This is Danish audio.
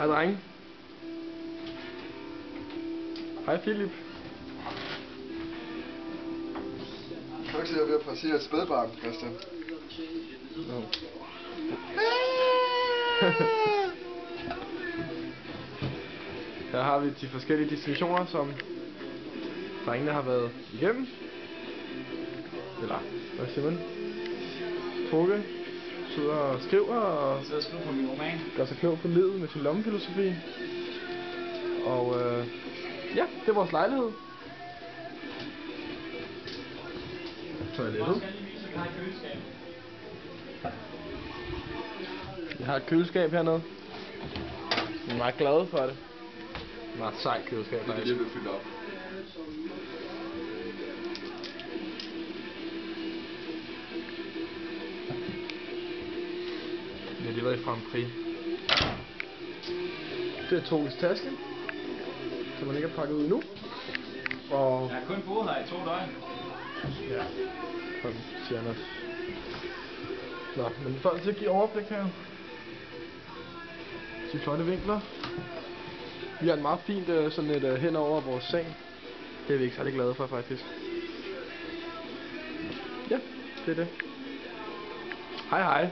Hej drenge. Hej Philip. Kan du ikke se, at jeg er ved at passere et spædbarn, Christian? No. Her har vi de forskellige destinationer, som drengene har været igennem. Eller, hvad siger man? Toge sidder og skriver og på min roman. gør sig klog på livet med sin lommefilosofi. Og ja, det er vores lejlighed. Toilettet. Vi har et køleskab hernede. Jeg er meget glad for det. Meget sejt køleskab. Det er lige blevet fyldt op. Ja, det var i Frankrig. Det er Toges taske, som man ikke har pakket ud endnu. Og Jeg har kun boet her i 2 døgn. ja, kom, siger Anders. Nå, men for til at give overblik her. De flotte vinkler. Vi har en meget fint sådan et hen over vores seng. Det er vi ikke særlig glade for faktisk. Ja, det er det. Hej hej.